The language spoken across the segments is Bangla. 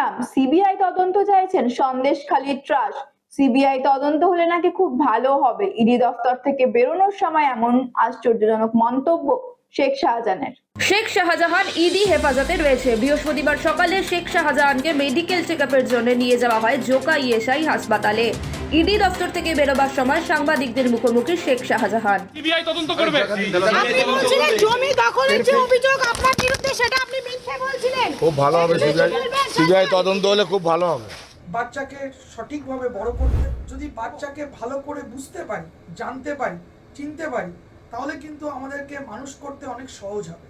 শুনলাম সিবিআই তদন্ত চাইছেন সন্দেশখালির ট্রাস্ট। সিবিআই তদন্ত হলে নাকি খুব ভালো হবে। ইডি দফতর থেকে বেরোনোর সময় এমন আশ্চর্যজনক মন্তব্য শেখ শাহজাহানের। শেখ শাহজাহান ইডি হেফাজতে রয়েছে। বৃহস্পতিবার সকালে শেখ শাহজাহানকে মেডিকেল চেকআপের জন্য নিয়ে যাওয়া হয় জোকা ইএসআই হাসপাতালে। ইডি দফতর থেকে বেরোবার সময় সাংবাদিকদের মুখোমুখি শেখ শাহজাহান। সিবিআই তদন্ত করবে। আপনি বলছিলেন জমি দখলের যে অভিযোগ আপনার বিরুদ্ধে, সেটা আপনি মিথ্যে বলছিলেন। খুব ভালো হবে, সিবিআই তদন্ত হলে খুব ভালো হবে। বাচ্চাকে সঠিকভাবে বড় করতে, যদি বাচ্চাকে ভালো করে বুঝতে পারি, জানতে পারি, চিনতে পারি, তাহলে কিন্তু আমাদেরকে মানুষ করতে অনেক সহজ হবে।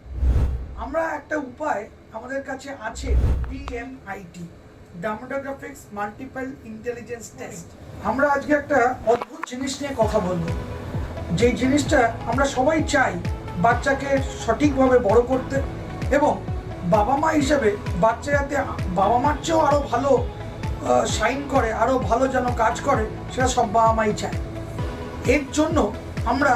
আমরা একটা উপায় আমাদের কাছে আছে, DMIT, demographics multiple intelligence test. আমরা আজকে একটা অদ্ভুত জিনিস নিয়ে কথা বলবো, যে জিনিসটা আমরা সবাই চাই বাচ্চাকে সঠিকভাবে বড় করতে, এবং বাবা মা হিসেবে বাচ্চা যাতে বাবা মার চেয়েও আরও ভালো শাইন করে, আরও ভালো যেন কাজ করে, সেটা সব বাবা মাই চায়। এর জন্য আমরা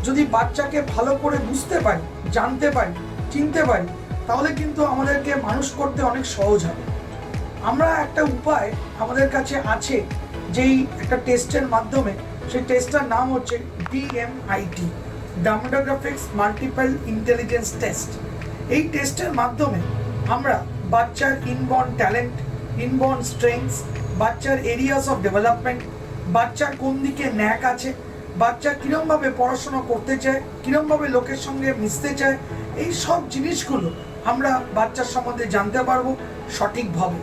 যদি বাচ্চাকে ভালো করে বুঝতে পারি, জানতে পারি, চিনতে পারি, তাহলে কিন্তু আমাদেরকে মানুষ করতে অনেক সহজ হবে। আমরা একটা উপায় আমাদের কাছে আছে, যেই একটা টেস্টের মাধ্যমে, সেই টেস্টটার নাম হচ্ছে DMIT, demographics multiple intelligence test. এই টেস্টের মাধ্যমে আমরা বাচ্চার ইনবর্ন ট্যালেন্ট, ইনবর্ন স্ট্রেংথস, বাচ্চার এরিয়াস অফ ডেভেলপমেন্ট, বাচ্চার কোন দিকে ন্যাক আছে, বাচ্চা কীরমভাবে পড়াশোনা করতে চায়, কীরমভাবে লোকের সঙ্গে মিশতে চায়, এই সব জিনিসগুলো আমরা বাচ্চার সম্বন্ধে জানতে পারবো সঠিকভাবে।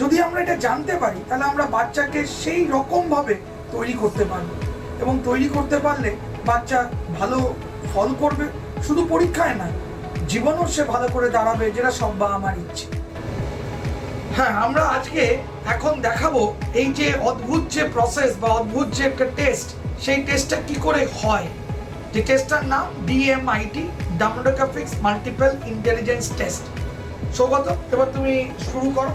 যদি আমরা এটা জানতে পারি, তাহলে আমরা বাচ্চাকে সেই রকমভাবে তৈরি করতে পারবো, এবং তৈরি করতে পারলে বাচ্চা ভালো ফল করবে, শুধু পরীক্ষায় না, জীবনও সে ভালো করে দাঁড়াবে, যেটা সব বাবা মার ইচ্ছে। হ্যাঁ, আমরা আজকে এখন দেখাবো এই যে অদ্ভুত যে প্রসেস বা অদ্ভুত যে একটা টেস্ট, সেই টেস্টটা কি করে হয়। যে টেস্টটার নাম DMIT, demographics multiple intelligence test. Saugata, এবার তুমি শুরু করো।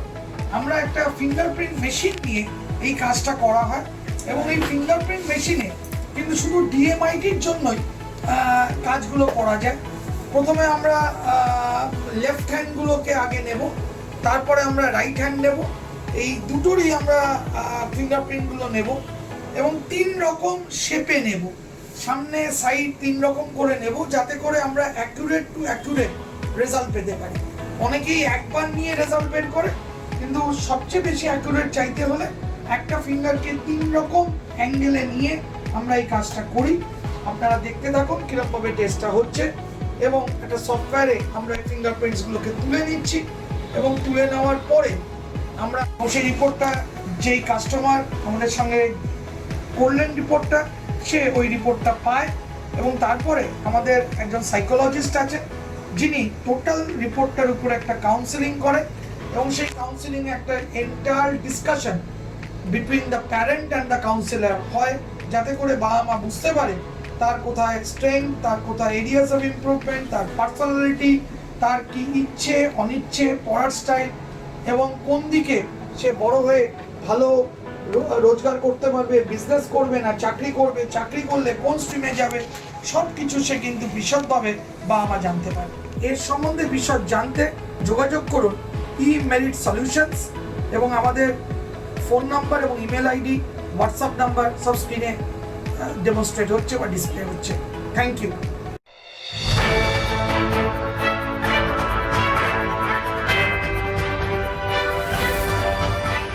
আমরা একটা ফিঙ্গারপ্রিন্ট মেশিন নিয়ে এই কাজটা করা হয়, এবং এই ফিঙ্গারপ্রিন্ট মেশিনে কিন্তু শুধু DMITর জন্যই কাজগুলো করা যায়। প্রথমে আমরা লেফট হ্যান্ডগুলোকে আগে নেব, তারপরে আমরা রাইট হ্যান্ড নেব। এই দুটোরই আমরা ফিঙ্গারপ্রিন্টগুলো নেব, এবং 3 রকম শেপে নেব, সামনে সাইড 3 রকম করে নেব, যাতে করে আমরা অ্যাকুরেট টু অ্যাকুরেট রেজাল্ট পেতে পারি। অনেকেই একবার নিয়ে রেজাল্ট বের করে, কিন্তু সবচেয়ে বেশি অ্যাকুরেট চাইতে হলে একটা ফিঙ্গারকে 3 রকম অ্যাঙ্গেলে নিয়ে আমরা এই কাজটা করি। আপনারা দেখতে থাকুন কীরকমভাবে টেস্টটা হচ্ছে, এবং একটা সফটওয়্যারে আমরা এই ফিঙ্গারপ্রিন্টসগুলোকে তুলে নিচ্ছি, এবং তুলে নেওয়ার পরে আমরা সেই রিপোর্টটা, যেই কাস্টমার আমাদের সঙ্গে করলেন রিপোর্টটা, সে ওই রিপোর্টটা পায়, এবং তারপরে আমাদের একজন সাইকোলজিস্ট আছে, যিনি টোটাল রিপোর্টটার উপর একটা কাউন্সেলিং করে, এবং সেই কাউন্সেলিংয়ে একটা entire discussion between the parent and the councillor হয়, যাতে করে বাবা মা বুঝতে পারে তার কোথায় স্ট্রেংথ, তার কোথায় এরিয়াস অফ ইমপ্রুভমেন্ট, তার পার্সোনালিটি, তার কি ইচ্ছে অনিচ্ছে, পড়ার স্টাইল, এবং কোন দিকে সে বড় হয়ে ভালো রোজগার করতে পারবে, বিজনেস করবে না চাকরি করবে, চাকরি করলে কোন স্ট্রিমে যাবে, সব কিছু সে কিন্তু বিশদভাবে বাবা মা জানতে পারে। এর সম্বন্ধে বিশদ জানতে যোগাযোগ করুন eMerit Solutions, এবং আমাদের ফোন নাম্বার এবং ইমেল আইডি, হোয়াটসঅ্যাপ নাম্বার সব স্ক্রিনে ডেমনস্ট্রেট হচ্ছে বা ডিসপ্লে হচ্ছে। Thank you.